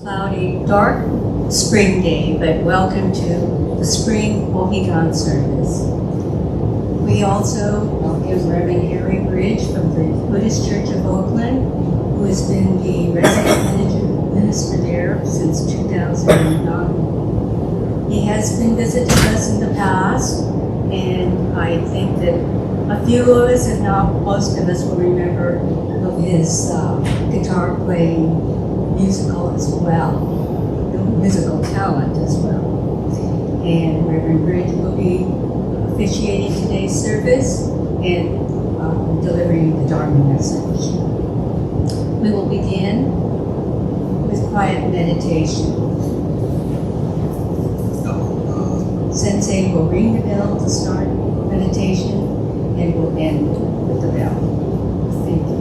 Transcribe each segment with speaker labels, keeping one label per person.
Speaker 1: Cloudy, dark spring day, but welcome to the Spring Ohigan service. We also welcome Reverend Harry Bridge from the Buddhist Church of Oakland, who has been the resident minister there since 2009. He has been visiting us in the past, and I think that a few of us, if not most of us, will remember of his guitar playing, musical talent as well. And Reverend Bridge will be officiating today's service and delivering the Dharma message. We will begin with quiet meditation. Sensei will ring the bell to start meditation, and we'll end with the bell. Thank you.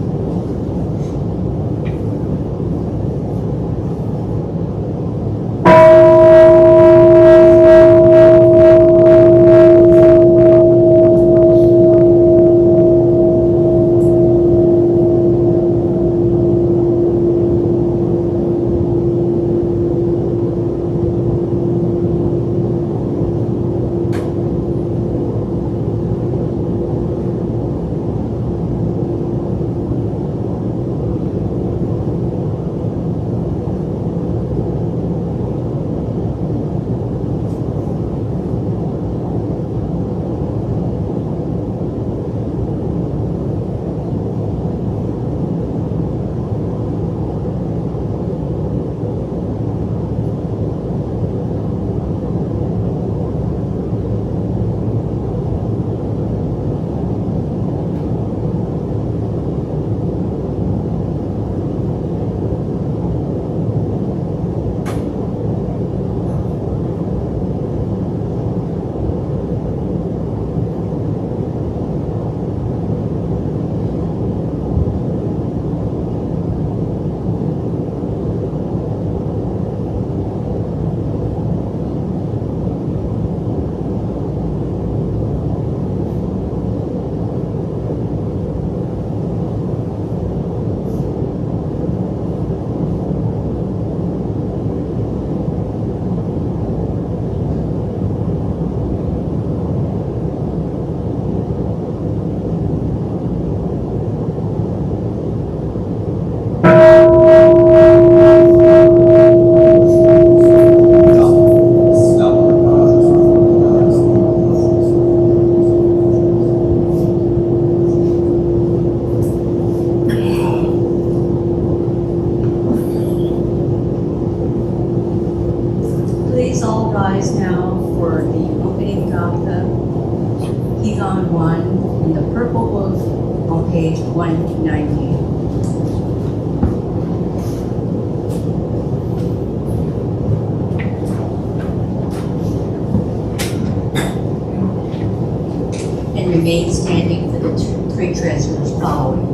Speaker 1: remain standing for the three treasures following.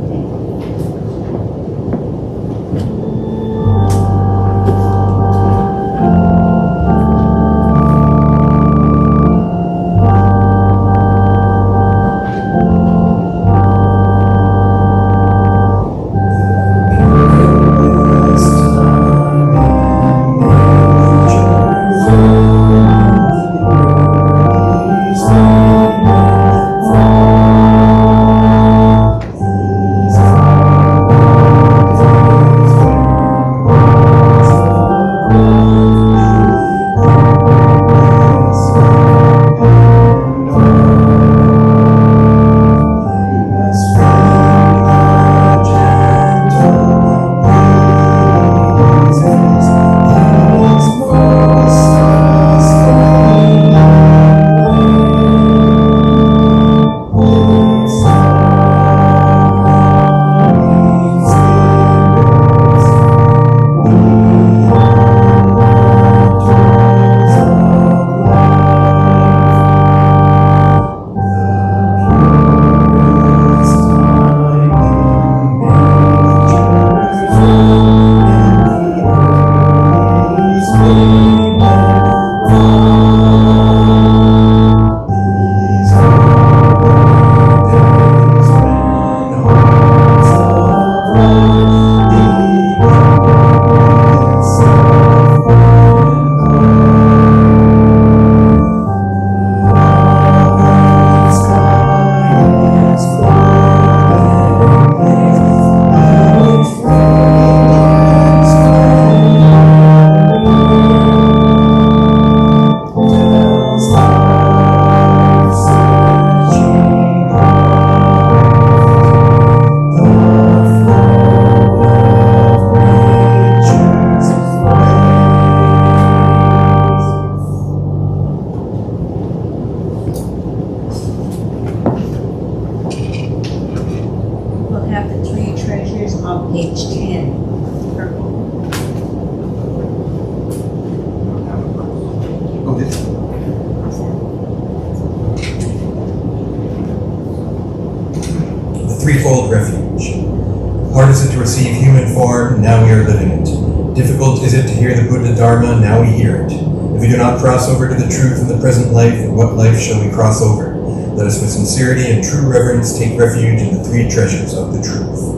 Speaker 2: Threefold refuge. Hard is it to receive human form, now we are living it. Difficult is it to hear the Buddha Dharma, now we hear it. If we do not cross over to the truth in the present life, in what life shall we cross over? Let us with sincerity and true reverence take refuge in the three treasures of the truth.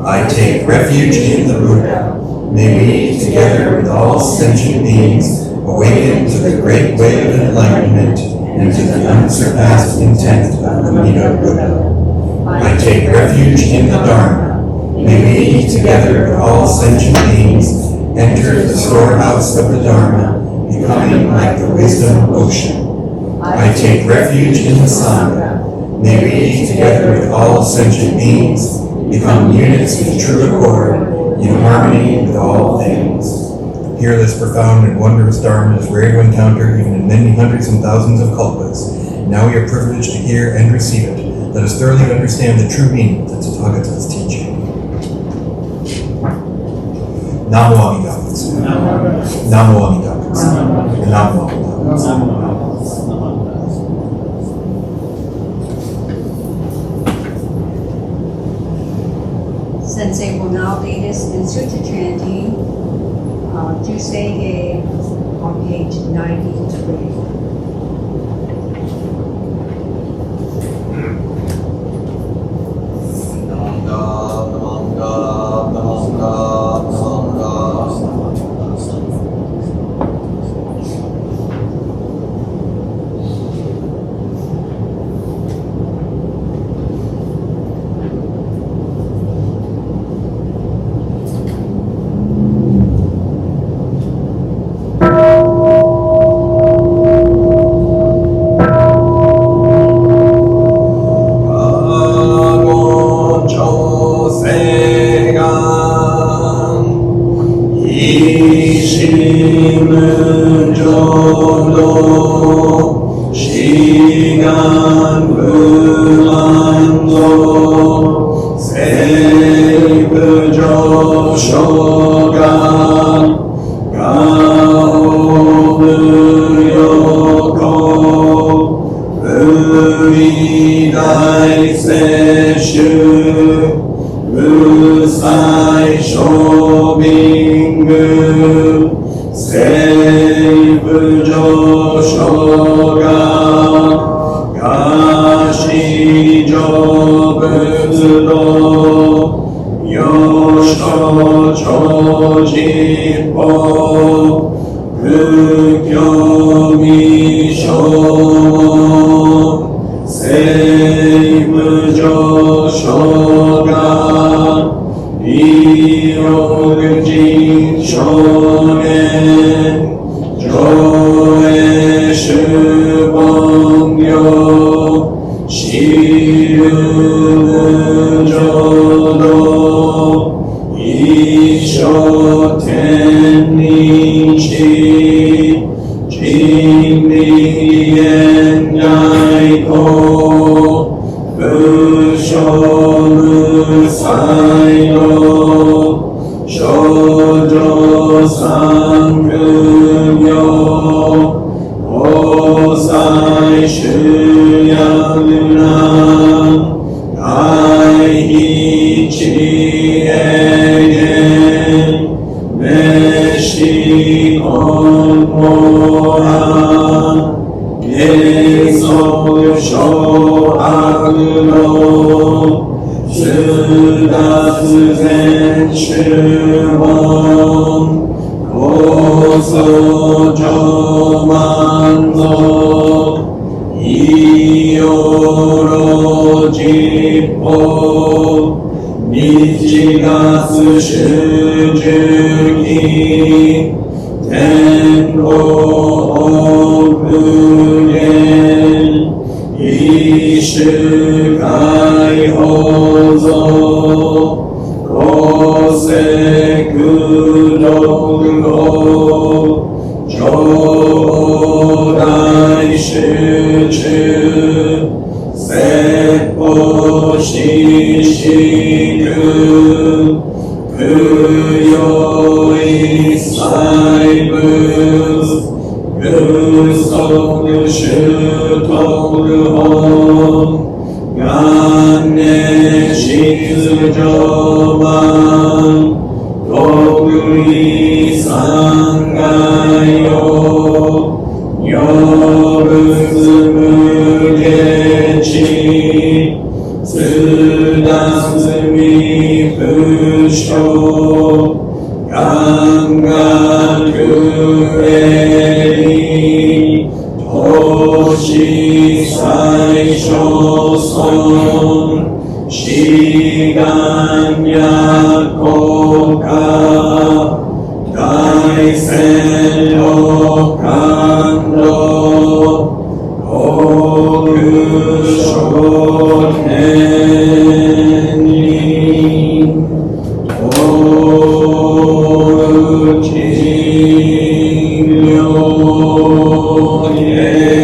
Speaker 2: I take refuge in the Buddha. May we, together with all sentient beings, awaken to the great way of enlightenment and to the unsurpassed intent of Amida Buddha. I take refuge in the Dharma. May we, together with all sentient beings, enter the storehouse of the Dharma, becoming like the wisdom ocean. I take refuge in the Sangha. May we, together with all sentient beings, become units with true accord, in harmony with all things. The peerless, profound, and wondrous Dharma is rare to encounter even in many hundreds and thousands of kalpas. Now we are privileged to hear and receive it. Let us thoroughly understand the true meaning of the Tathagata's teaching. Namo Amida Butsu. Namo Amida Butsu. Namo Amida Butsu.
Speaker 1: Sensei will now lead us in sutta chanting, Jusei on page 93.
Speaker 3: Amida 実法仏教未承聖無上昇が利欲人少年上映主本業知る無常道一生天日人力縁内功不生無才能少女三苦行法財修薬難愛非知恵言滅死根もあ原則小悪道通達全宗門高僧上満足異様実法日月主十期天皇無限一種解放像公正空洞法上大集中説法四式供養一切仏無足修徳本元年静上満徳利三害用行仏無限地通達未不詳願学営利投資最小損志願や国家大戦の感動国少年に大地領へ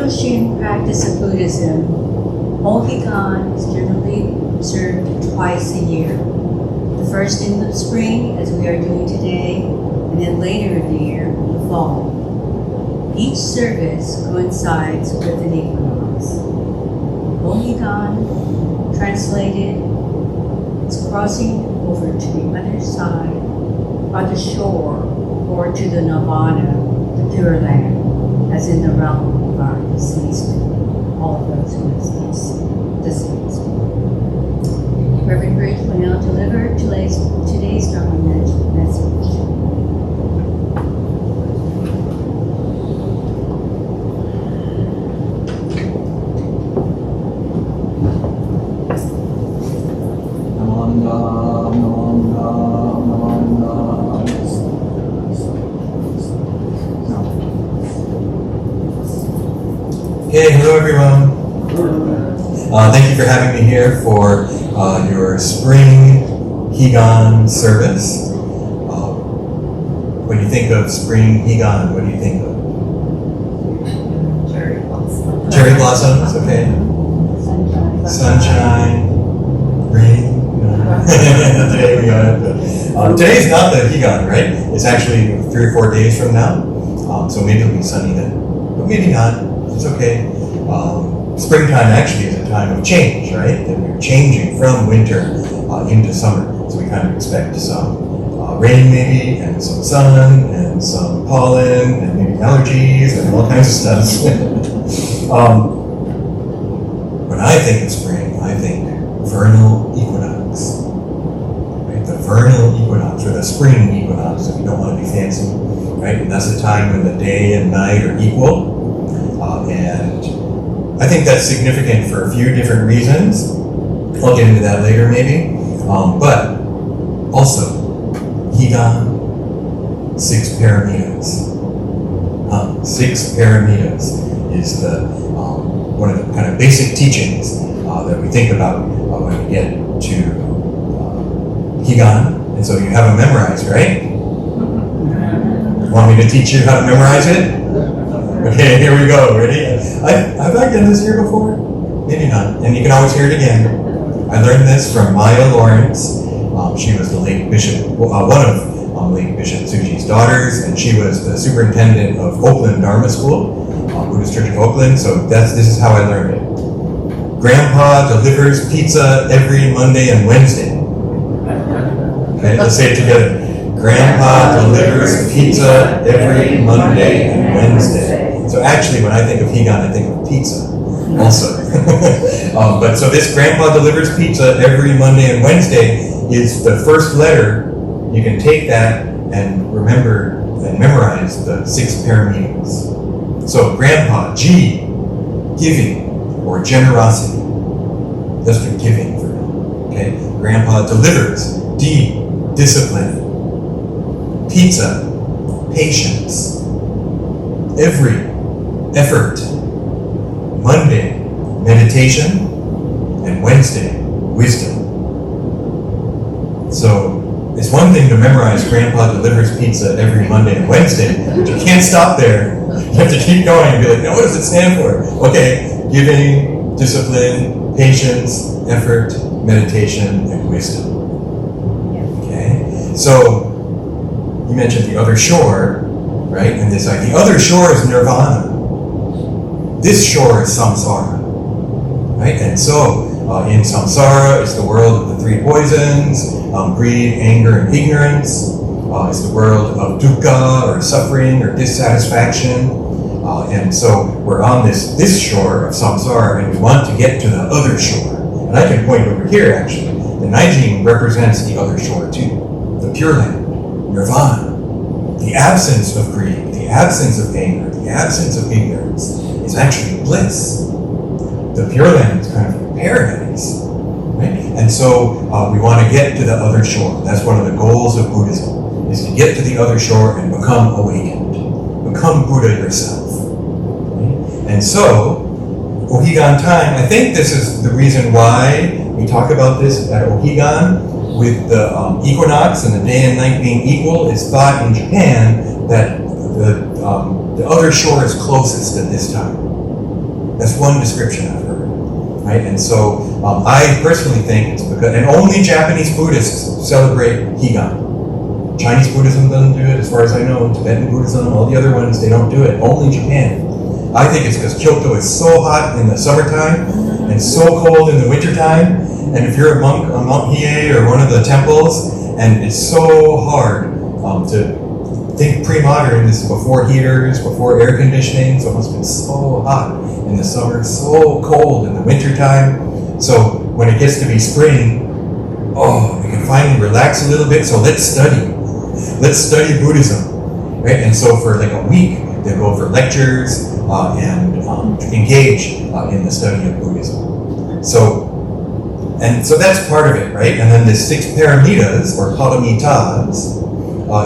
Speaker 1: Shoshin practice of Buddhism, Ohigan is generally observed twice a year. The first in the spring, as we are doing today, and then later in the year, the fall. Each service coincides with an equinox. Ohigan, translated, is crossing over to the other side, or the shore, or to the nirvana, the pure land, as in the realm of our deceased, all of those who are deceased. Reverend Bridge will now deliver today's Dharma message.
Speaker 2: Okay, hello everyone. Thank you for having me here for your Spring Higan service. When you think of Spring Higan, what do you think of?
Speaker 1: Cherry blossoms.
Speaker 2: Cherry blossoms, okay. Sunshine, rain. Today we got it. Today's not the Higan, right? It's actually 3 or 4 days from now. So maybe it'll be sunny then. But maybe not. It's okay. Springtime actually is a time of change, right? That we're changing from winter into summer. So we kind of expect some rain maybe, and some sun, and some pollen, and maybe allergies, and all kinds of stuff. When I think of spring, I think vernal equinox. Right? The vernal equinox, or the spring equinox, if you don't want to be fancy. Right? And that's the time when the day and night are equal. And I think that's significant for a few different reasons. I'll get into that later maybe. But also, Higan, 6 paramitas. 6 paramitas is the one of the kind of basic teachings that we think about when we get to Higan. And so you have them memorized, right? Want me to teach you how to memorize it? Okay, here we go. Ready? Have I done this here before? Maybe not. And you can always hear it again. I learned this from Maya Lawrence. She was the late bishop, one of late Bishop Tsuji's daughters, and she was the superintendent of Oakland Dharma School, Buddhist Church of Oakland. So this is how I learned it. Grandpa delivers pizza every Monday and Wednesday. Okay, let's say it together. Grandpa delivers pizza every Monday and Wednesday. So actually, when I think of Higan, I think of pizza also. But so this Grandpa delivers pizza every Monday and Wednesday is the first letter. You can take that and remember and memorize the 6 paramitas. So Grandpa, G, giving or generosity. That's for giving for him. Okay? Grandpa delivers, D, discipline. Pizza, patience. Every, effort. Monday, meditation. And Wednesday, wisdom. So it's one thing to memorize Grandpa delivers pizza every Monday and Wednesday, but you can't stop there. You have to keep going and be like, now what does it stand for? Okay, giving, discipline, patience, effort, meditation, and wisdom. Okay, so you mentioned the other shore, right? And this, like, the other shore is nirvana. This shore is samsara, right? And so in samsara, it's the world of the 3 poisons, greed, anger, and ignorance. It's the world of dukkha, or suffering, or dissatisfaction. And so we're on this shore of samsara, and we want to get to the other shore. And I can point over here, actually. The Naijin represents the other shore, too. The Pure Land, nirvana. The absence of greed, the absence of anger, the absence of ignorance is actually bliss. The Pure Land is kind of paradise, right? And so we want to get to the other shore. That's one of the goals of Buddhism, is to get to the other shore and become awakened, become Buddha yourself. Right? And so, Ohigan time, I think this is the reason why we talk about this at Ohigan, with the equinox and the day and night being equal. It's thought in Japan that the other shore is closest at this time. That's one description I've heard, right? And so I personally think it's because, and only Japanese Buddhists celebrate Higan. Chinese Buddhism doesn't do it, as far as I know. Tibetan Buddhism, all the other ones, they don't do it. Only Japan. I think it's because Kyoto is so hot in the summertime and so cold in the wintertime. And if you're a monk on Mount Hiei or one of the temples, and it's so hard to think pre-modern, this is before heaters, before air conditioning, so it must have been so hot in the summer, so cold in the wintertime. So when it gets to be spring, we can finally relax a little bit, so let's study. Let's study Buddhism, right? And so for like a week, they go for lectures and engage in the study of Buddhism. So that's part of it, right? And then the 6 paramitas, or paramitas,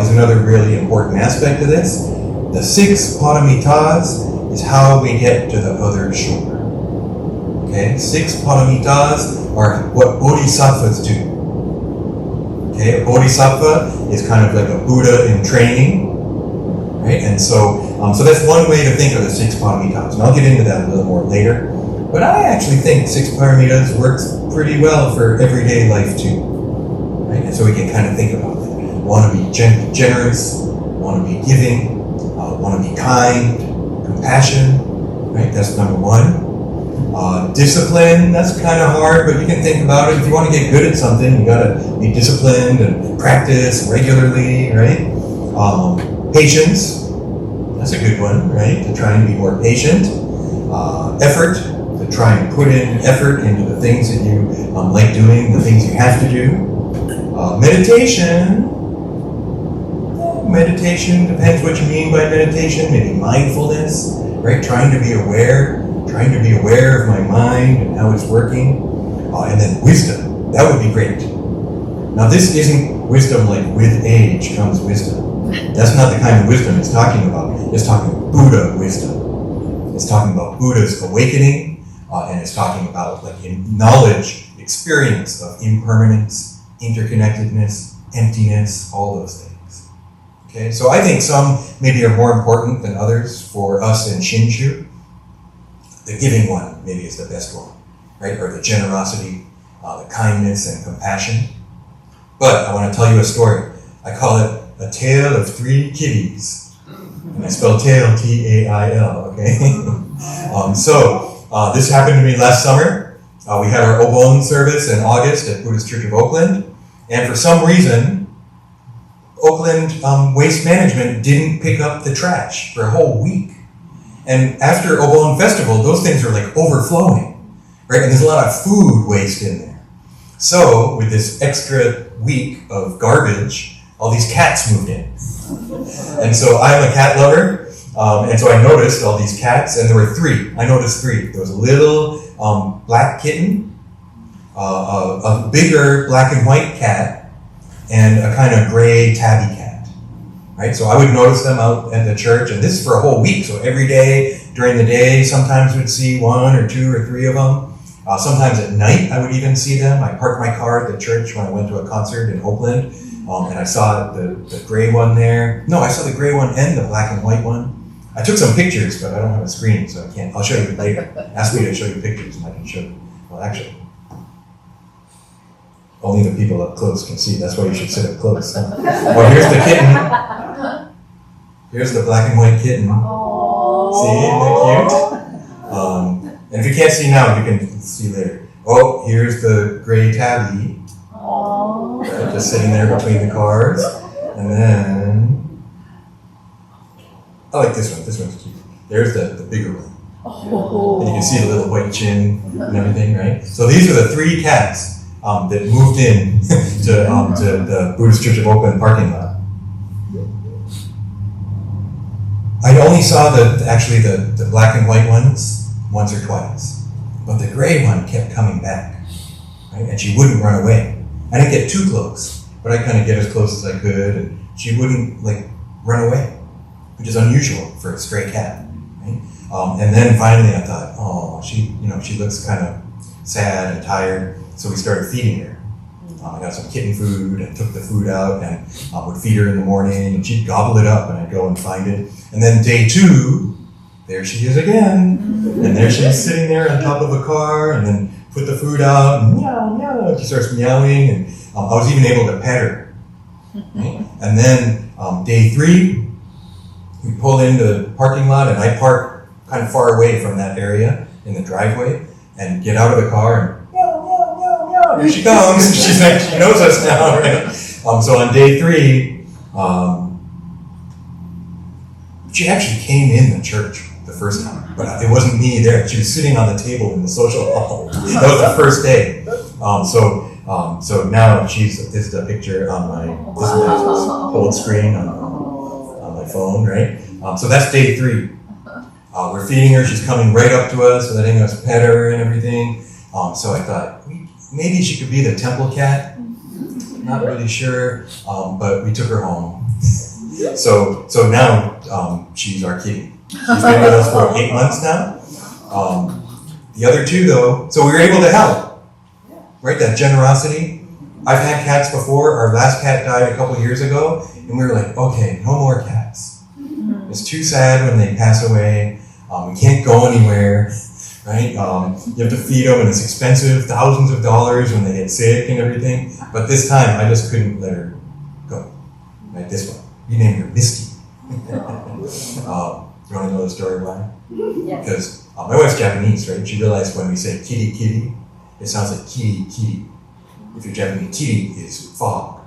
Speaker 2: is another really important aspect of this. The 6 paramitas is how we get to the other shore. Okay, 6 paramitas are what bodhisattvas do. Okay, a bodhisattva is kind of like a Buddha in training, right? And so that's one way to think of the 6 paramitas. And I'll get into that a little more later. But I actually think 6 paramitas works pretty well for everyday life too, right? And so we can kind of think about that. Want to be generous, want to be giving, want to be kind, compassion, right? That's number 1. Discipline, that's kind of hard, but you can think about it. If you want to get good at something, you got to be disciplined and practice regularly, right? Patience, that's a good one, right? To try and be more patient. Effort, to try and put in effort into the things that you like doing, the things you have to do. Meditation. Meditation depends what you mean by meditation. Maybe mindfulness, right? Trying to be aware of my mind and how it's working. And then wisdom, that would be great. Now this isn't wisdom like with age comes wisdom. That's not the kind of wisdom it's talking about. It's talking Buddha wisdom. It's talking about Buddha's awakening, and it's talking about like in knowledge, experience of impermanence, interconnectedness, emptiness, all those things. Okay, so I think some maybe are more important than others for us in Shinshu. The giving one maybe is the best one, right? Or the generosity, the kindness and compassion. But I want to tell you a story. I call it A Tale of 3 Kitties. And I spell tail, T-A-I-L, okay? This happened to me last summer. We had our Obon service in August at Buddhist Church of Oakland. And for some reason, Oakland Waste Management didn't pick up the trash for a whole week. And after Obon Festival, those things are like overflowing, right? And there's a lot of food waste in there. So with this extra week of garbage, all these cats moved in. And so I'm a cat lover, and so I noticed all these cats, and there were 3. I noticed 3. There was a little black kitten, a bigger black and white cat, and a kind of gray tabby cat. Right? So I would notice them out at the church, and this is for a whole week. So every day during the day, sometimes we'd see 1 or 2 or 3 of them. Sometimes at night, I would even see them. I parked my car at the church when I went to a concert in Oakland, and I saw the gray one there. No, I saw the gray one and the black and white one. I took some pictures, but I don't have a screen, so I can't. I'll show you later. Ask me to show you pictures, and I can show you. Well, actually, only the people up close can see. That's why you should sit up close. Huh? Oh, here's the kitten. Here's the black and white kitten. Aww. See, isn't that cute? And if you can't see now, you can see later. Oh, here's the gray tabby. Right, just sitting there between the cars. And then, I like this one. This one's cute. There's the bigger one. And you can see the little white chin and everything, right? So these are the 3 cats that moved in to the Buddhist Church of Oakland parking lot. I only saw the black and white ones once or twice, but the gray one kept coming back, right? And she wouldn't run away. I didn't get too close, but I kind of get as close as I could, and she wouldn't like run away, which is unusual for a stray cat, right? And then finally I thought, oh, she looks kind of sad and tired, so we started feeding her. I got some kitten food and took the food out and would feed her in the morning, and she'd gobble it up, and I'd go and find it. And then day 2, there she is again. And there she's sitting there on top of a car, and then put the food out, and meow, meow, and she starts meowing, and I was even able to pet her. Right? And then day 3, we pull into the parking lot, and I park kind of far away from that area in the driveway, and get out of the car, and meow, meow, meow, meow, here she comes. She's like, she knows us now, right? So on day 3, she actually came in the church the first time, but it wasn't me there. She was sitting on the table in the social hall. That was the first day. So now this is a picture on my old screen on my phone, right? So that's day 3. We're feeding her. She's coming right up to us, letting us pet her and everything. So I thought maybe she could be the temple cat. Not really sure, but we took her home. So now she's our kitty. She's been with us for 8 months now. The other 2 though, so we were able to help, right? That generosity. I've had cats before. Our last cat died a couple years ago, and we were like, okay, no more cats. It's too sad when they pass away. We can't go anywhere, right? You have to feed them, and it's expensive, thousands of dollars when they get sick and everything. But this time, I just couldn't let her go. Like this one. We named her Misty. You want to know the story why? Yes. Because my wife's Japanese, right? She realized when we say kitty, kitty, it sounds like kitty, kitty. If you're Japanese, kitty is fog,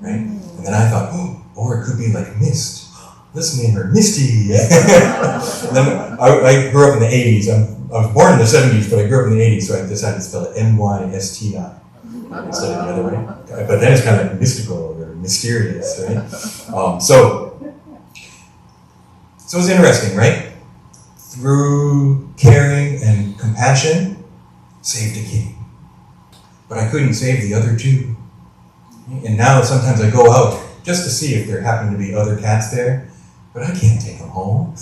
Speaker 2: right? And then I thought, or it could be like mist. Let's name her Misty. And then I grew up in the 80s. I was born in the 70s, but I grew up in the 80s, so I decided to spell it M-Y-S-T-I instead of the other way. But then it's kind of like mystical or mysterious, right? So it's interesting, right? Through caring and compassion, saved a kitty. But I couldn't save the other 2. And now sometimes I go out just to see if there happen to be other cats there, but I can't take them home,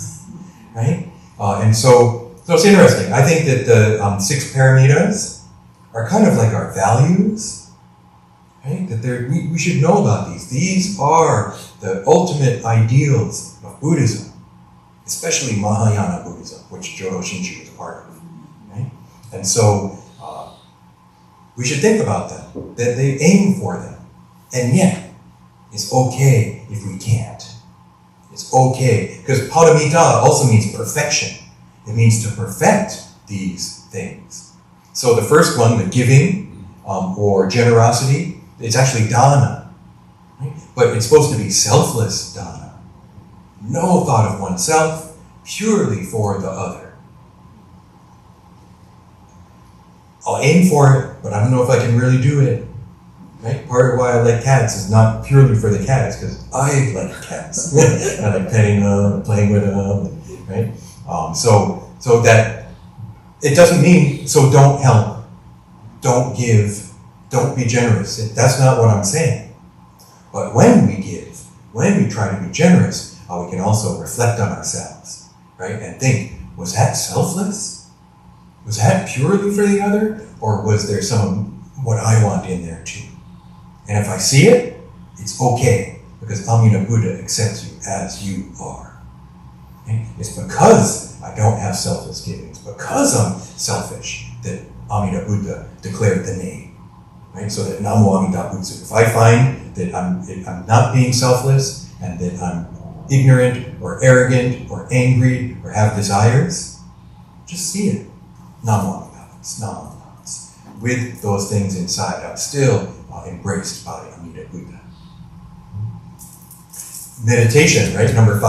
Speaker 2: right? And so it's interesting. I think that the 6 paramitas are kind of like our values, right? That we should know about these. These are the ultimate ideals of Buddhism. Especially Mahayana Buddhism, which Jodo Shinshu is a part of, right? And so we should think about them, that they aim for them, and yet it's okay if we can't. It's okay, because paramita also means perfection. It means to perfect these things. So the first one, the giving or generosity, it's actually dana, right? But it's supposed to be selfless dana. No thought of oneself, purely for the other. I'll aim for it, but I don't know if I can really do it. Right? Part of why I like cats is not purely for the cats, because I like cats. I like petting them and playing with them, right? So that it doesn't mean, so don't help, don't give, don't be generous. That's not what I'm saying. But when we give, when we try to be generous, we can also reflect on ourselves, right? And think, was that selfless? Was that purely for the other? Or was there some what I want in there too? And if I see it, it's okay, because Amida Buddha accepts you as you are. Okay? It's because I don't have selfless giving, it's because I'm selfish that Amida Buddha declared the name, right? So that Namo Amida Butsu. If I find that I'm not being selfless and that I'm ignorant or arrogant or angry or have desires, just see it. Namo Amida Butsu, Namo Amida Butsu. With those things inside, I'm still embraced by Amida Buddha. Meditation, right? Number 5.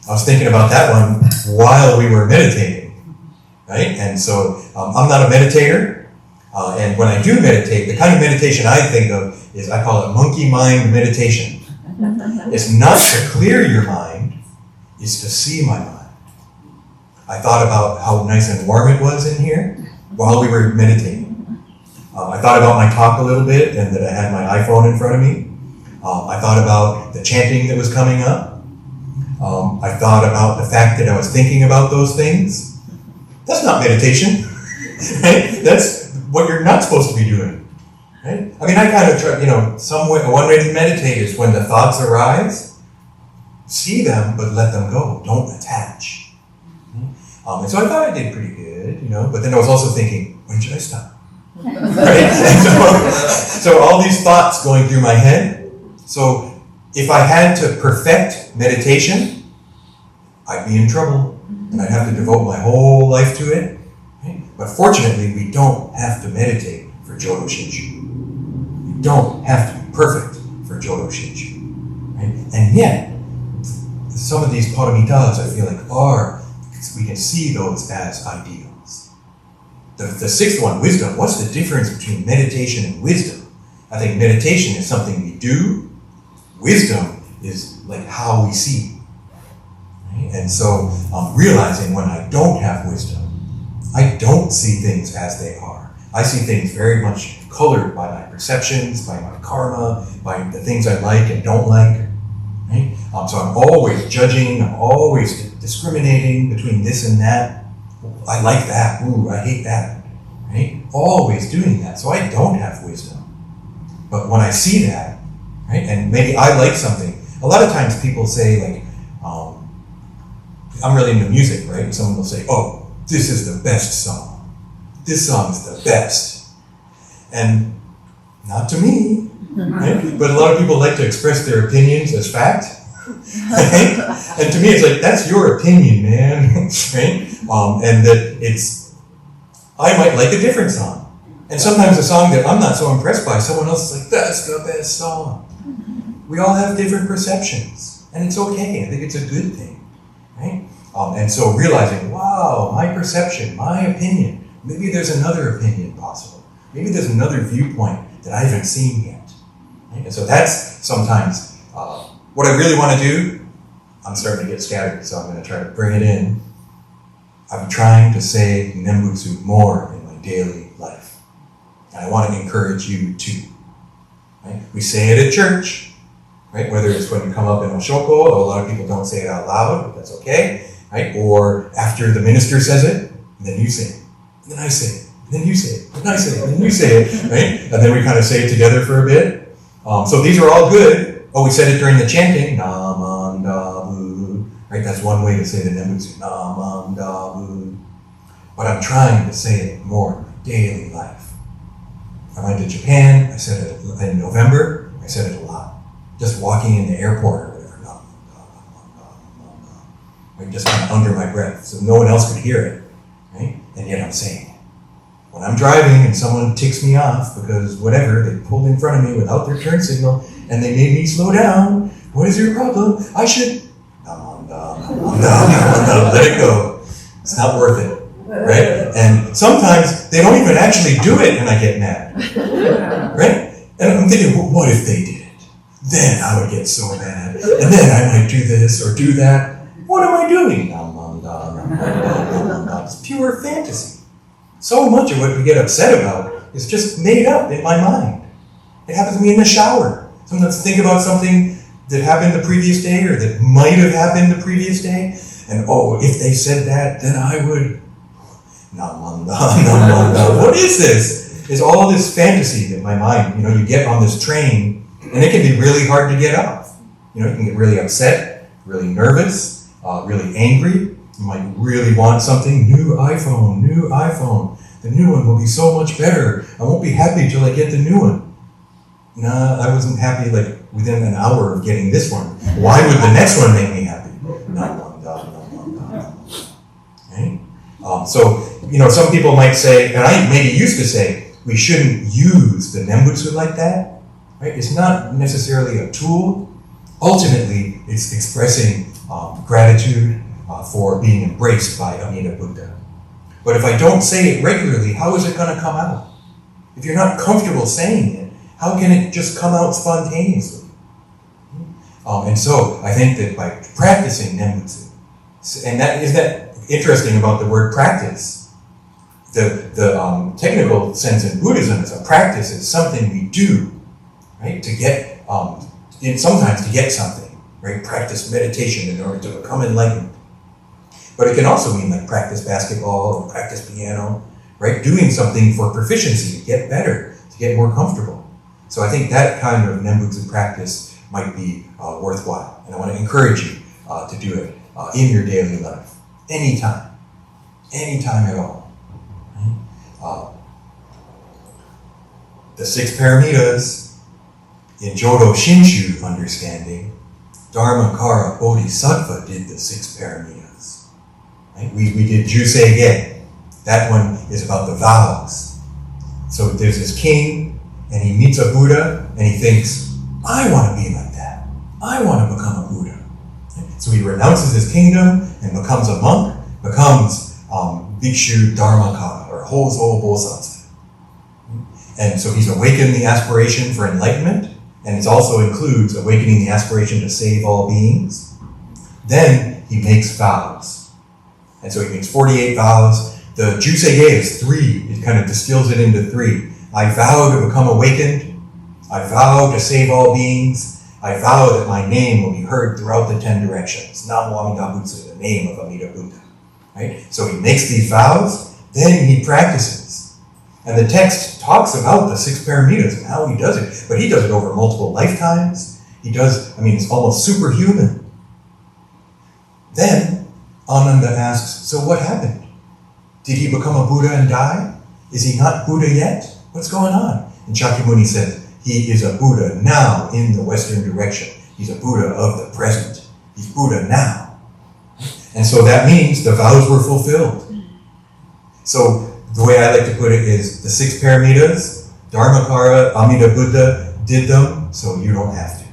Speaker 2: I was thinking about that one while we were meditating, right? And so I'm not a meditator. And when I do meditate, the kind of meditation I think of is, I call it monkey mind meditation. It's not to clear your mind, it's to see my mind. I thought about how nice and warm it was in here while we were meditating. I thought about my talk a little bit and that I had my iPhone in front of me. I thought about the chanting that was coming up. I thought about the fact that I was thinking about those things. That's not meditation. Right? That's what you're not supposed to be doing. Right? I mean, I kind of try, one way to meditate is when the thoughts arise, see them, but let them go. Don't attach. And so I thought I did pretty good, but then I was also thinking, when should I stop? Right? And so all these thoughts going through my head. So if I had to perfect meditation, I'd be in trouble, and I'd have to devote my whole life to it. Right? But fortunately, we don't have to meditate for Jodo Shinshu. We don't have to be perfect for Jodo Shinshu. Right? And yet, some of these paramitas, I feel like, we can see those as ideals. The sixth one, wisdom. What's the difference between meditation and wisdom? I think meditation is something we do. Wisdom is like how we see. Right? And so realizing when I don't have wisdom, I don't see things as they are. I see things very much colored by my perceptions, by my karma, by the things I like and don't like. Right? So I'm always judging, I'm always discriminating between this and that. I like that, ooh, I hate that. Right? Always doing that, so I don't have wisdom. But when I see that, right, and maybe I like something, a lot of times people say like, I'm really into music, right? And someone will say, oh, this is the best song. This song is the best. And not to me, right? But a lot of people like to express their opinions as fact. Right? And to me, it's like, that's your opinion, man. Right? And that I might like a different song. And sometimes a song that I'm not so impressed by, someone else is like, that's the best song. We all have different perceptions. And it's okay. I think it's a good thing. Right? And so realizing, wow, my perception, my opinion, maybe there's another opinion possible. Maybe there's another viewpoint that I haven't seen yet. Right? And so that's sometimes what I really want to do. I'm starting to get scattered, so I'm going to try to bring it in. I'm trying to say Nembutsu more in my daily life. And I want to encourage you too. Right? We say it at church, right? Whether it's when you come up in Oshoko, a lot of people don't say it out loud, but that's okay. Right? Or after the minister says it, and then you say it, and then I say it, and then you say it, and I say it, and then you say it, right? And then we kind of say it together for a bit. So these are all good. Oh, we said it during the chanting, Namandabu, right? That's one way to say the Nembutsu, Namandabu. But I'm trying to say it more in my daily life. I went to Japan, I said it in November, I said it a lot. Just walking in the airport or whatever, right? Just kind of under my breath, so no one else could hear it, right? And yet I'm saying it. When I'm driving and someone ticks me off because whatever, they pulled in front of me without their turn signal and they made me slow down, what is your problem? I should, let it go. It's not worth it, right? And sometimes they don't even actually do it and I get mad, right? And I'm thinking, well, what if they did it? Then I would get so mad. And then I might do this or do that. What am I doing? It's pure fantasy. So much of what we get upset about is just made up in my mind. It happens to me in the shower. Sometimes I think about something that happened the previous day or that might have happened the previous day. And if they said that, then I would. What is this? It's all this fantasy in my mind. You get on this train and it can be really hard to get off. You can get really upset, really nervous, really angry. You might really want something, new iPhone. The new one will be so much better. I won't be happy till I get the new one. Nah, I wasn't happy like within an hour of getting this one. Why would the next one make me happy? Right? So, some people might say, and I maybe used to say, we shouldn't use the Nembutsu like that. Right? It's not necessarily a tool. Ultimately, it's expressing gratitude for being embraced by Amida Buddha. But if I don't say it regularly, how is it going to come out? If you're not comfortable saying it, how can it just come out spontaneously? And so I think that by practicing Nembutsu, and that interesting about the word practice. The technical sense in Buddhism is a practice is something we do, right? To get, sometimes to get something, right? Practice meditation in order to become enlightened. But it can also mean like practice basketball or practice piano, right? Doing something for proficiency, to get better, to get more comfortable. So I think that kind of Nembutsu practice might be worthwhile. And I want to encourage you to do it in your daily life, anytime. anytime at all. The 6 paramitas, in Jodo Shinshu understanding, Dharmakara Bodhisattva did the 6 paramitas. Right? We did Jusei-ge. That one is about the vows. So there's this king, and he meets a Buddha, and he thinks, I want to be like that. I want to become a Buddha. So he renounces his kingdom and becomes a monk, becomes Bhikshu Dharmakara, or Hozo Bosatsu. And so he's awakened the aspiration for enlightenment, and it also includes awakening the aspiration to save all beings. Then he makes vows. And so he makes 48 vows. The Jusei-ge is 3. It kind of distills it into 3. I vow to become awakened. I vow to save all beings. I vow that my name will be heard throughout the 10 directions. Namo Amida Butsu, the name of Amida Buddha. Right? So he makes these vows, then he practices. And the text talks about the 6 paramitas and how he does it, but he does it over multiple lifetimes. It's almost superhuman. Then Ananda asks, so what happened? Did he become a Buddha and die? Is he not Buddha yet? What's going on? And Shakyamuni said, he is a Buddha now in the Western direction. He's a Buddha of the present. He's Buddha now. And so that means the vows were fulfilled. So the way I like to put it is the 6 paramitas, Dharmakara, Amida Buddha did them, so you don't have to.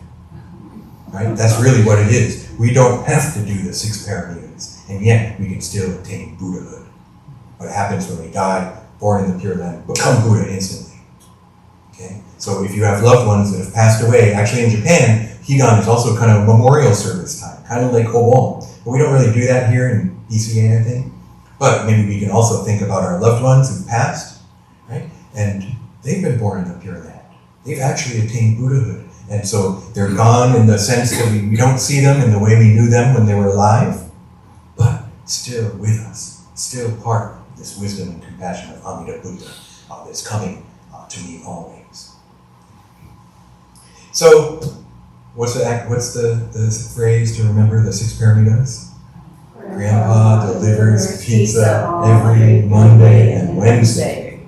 Speaker 2: Right? That's really what it is. We don't have to do the 6 paramitas, and yet we can still attain Buddhahood. What happens when we die, born in the Pure Land, become Buddha instantly. Okay? So if you have loved ones that have passed away, actually in Japan, Higan is also kind of a memorial service time, kind of like Obon. But we don't really do that here in ECA, I think. But maybe we can also think about our loved ones who've passed, right? And they've been born in the Pure Land. They've actually attained Buddhahood. And so they're gone in the sense that we don't see them in the way we knew them when they were alive, but still with us, still part of this wisdom and compassion of Amida Buddha that's coming to me always. So, what's the phrase to remember the 6 paramitas? Grandpa delivers pizza every Monday and Wednesday.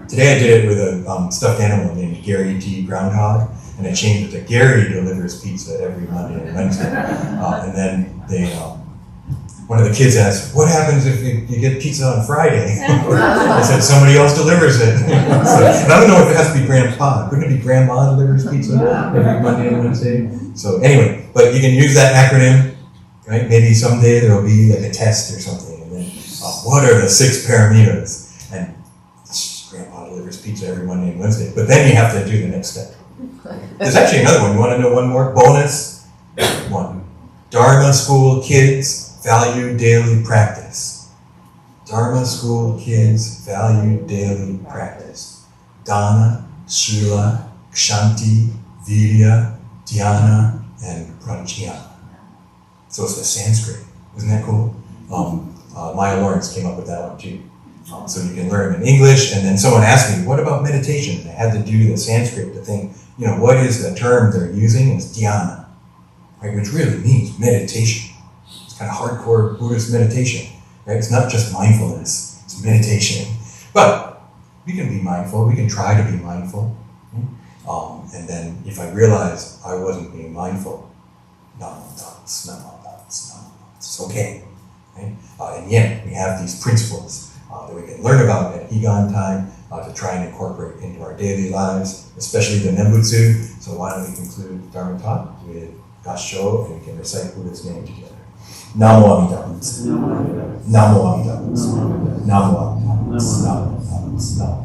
Speaker 2: Today I did it with a stuffed animal named Gary T. Groundhog, and I changed it to Gary delivers pizza every Monday and Wednesday. And then one of the kids asked, what happens if you get pizza on Friday? I said, somebody else delivers it. And I don't know if it has to be Grandpa. Couldn't it be Grandma delivers pizza every Monday and Wednesday? So anyway, but you can use that acronym, right? Maybe someday there'll be like a test or something. And then, what are the 6 paramitas? And Grandpa delivers pizza every Monday and Wednesday. But then you have to do the next step. There's actually another one. You want to know one more? Bonus 1. Dharma School Kids Value Daily Practice. Dharma School Kids Value Daily Practice. Dana, Shila, Kshanti, Virya, Dhyana, and Pranayama. So it's the Sanskrit. Isn't that cool? Maya Lawrence came up with that one too. So you can learn in English, and then someone asked me, what about meditation? I had to do the Sanskrit to think, what is the term they're using? It's dhyana, right? Which really means meditation. It's kind of hardcore Buddhist meditation, right? It's not just mindfulness, it's meditation. But we can be mindful, we can try to be mindful. And then if I realize I wasn't being mindful, no, it's okay, right? And yet we have these principles that we can learn about at Higan time to try and incorporate into our daily lives, especially the Nembutsu. So why don't we conclude Dharma talk with Gassho, and we can recite Buddha's name together. Namo Amida Butsu. Namo Amida Butsu. Namo Amida Butsu. Namo Amida Butsu. Namo.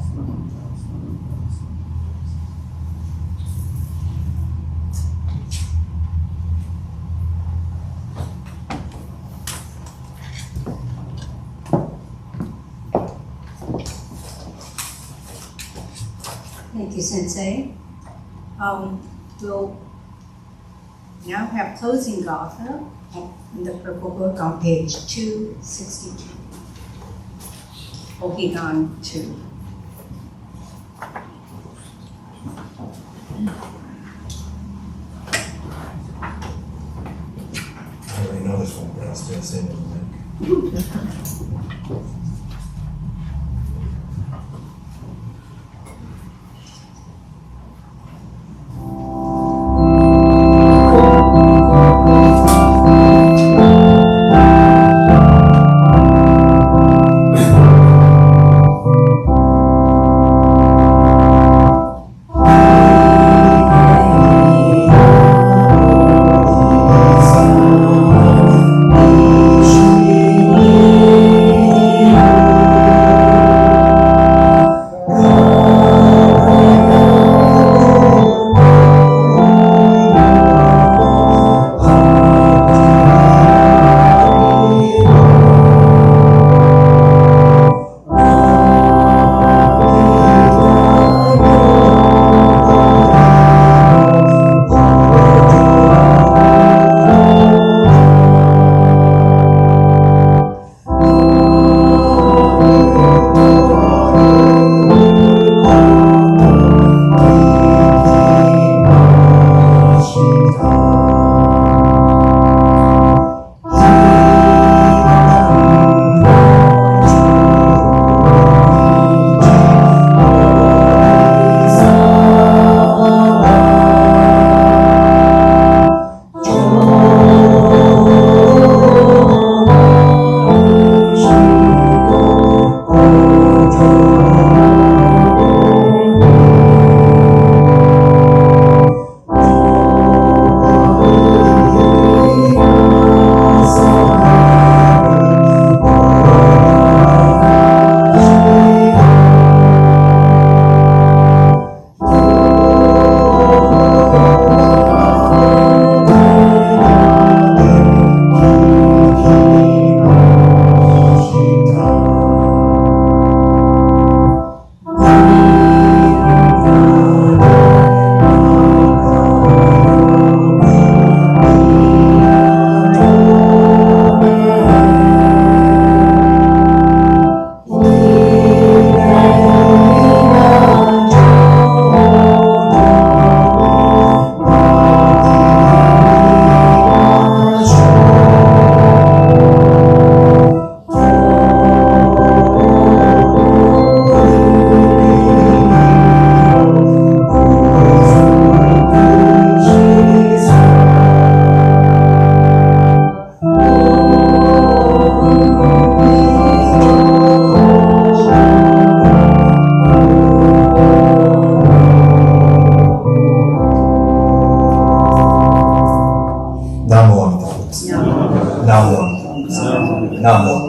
Speaker 1: Thank you, Sensei. We'll now have closing gatha in the purple book on page 262. Ohigan 2.
Speaker 2: I already know this one, but I'll still say it in the mic. Namo.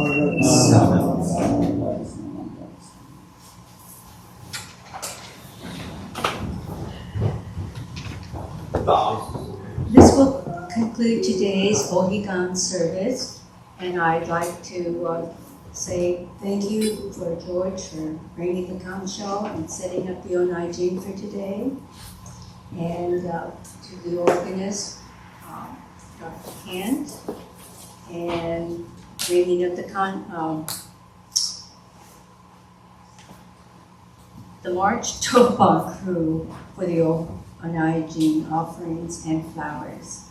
Speaker 1: This will conclude today's Ohigan service, and I'd like to say thank you for George for bringing the kancho and setting up the Onai for today, and to the organist, Dr. Kent, and bringing up the March Toba crew for the Onai offerings and flowers.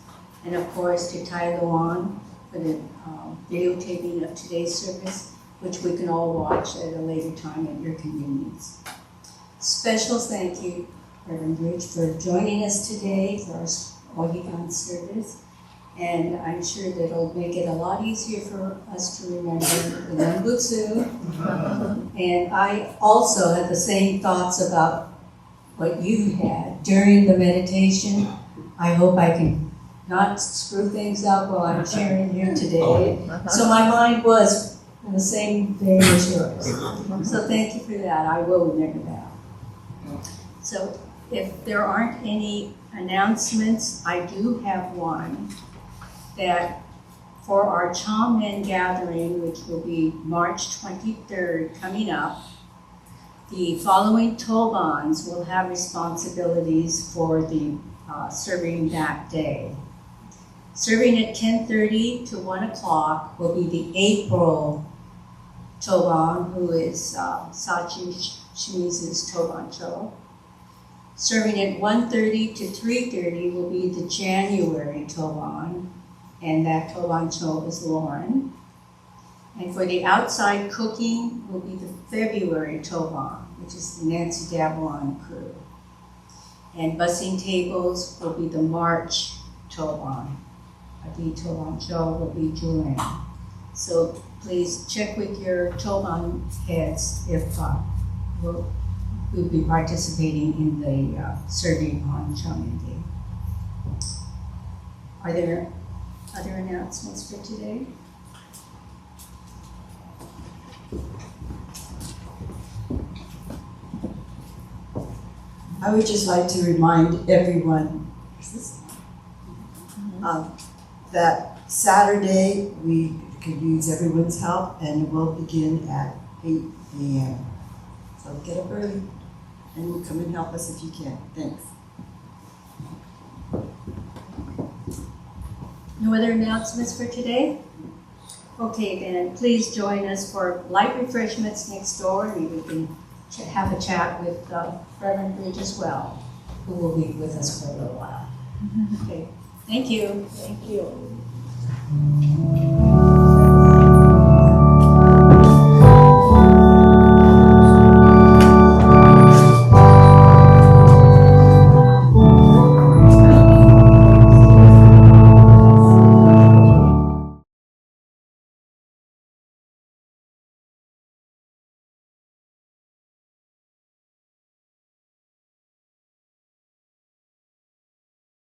Speaker 1: And of course to Tai Luan for the videotaping of today's service, which we can all watch at a later time at your convenience. Special thank you, Reverend Bridge, for joining us today for our Ohigan service. And I'm sure that it'll make it a lot easier for us to remember the Butsu. And I also had the same thoughts about what you had during the meditation. I hope I can not screw things up while I'm sharing here today. So my mind was in the same vein as yours. So thank you for that. I will remember that. So if there aren't any announcements, I do have one, that for our Chamen gathering, which will be March 23rd coming up, the following Tobans will have responsibilities for the serving that day. Serving at 10:30 to 1 o'clock will be the April Toban, who is Sachi Shimizu's Tobancho. Serving at 1:30 to 3:30 will be the January Toban, and that Tobancho is Lauren. And for the outside cooking will be the February Toban, which is the Nancy Davalon crew. And busing tables will be the March Toban. The Toban show will be July. So please check with your Toban heads if we'll be participating in the serving on Chamindi. Are there other announcements for today?
Speaker 4: I would just like to remind everyone that Saturday we could use everyone's help, and it will begin at 8 a.m. So get up early and come and help us if you can. Thanks.
Speaker 1: No other announcements for today? Okay, then please join us for light refreshments next door. We can have a chat with Reverend Bridge as well, who will be with us for a little while. Okay, thank you.
Speaker 5: Thank you.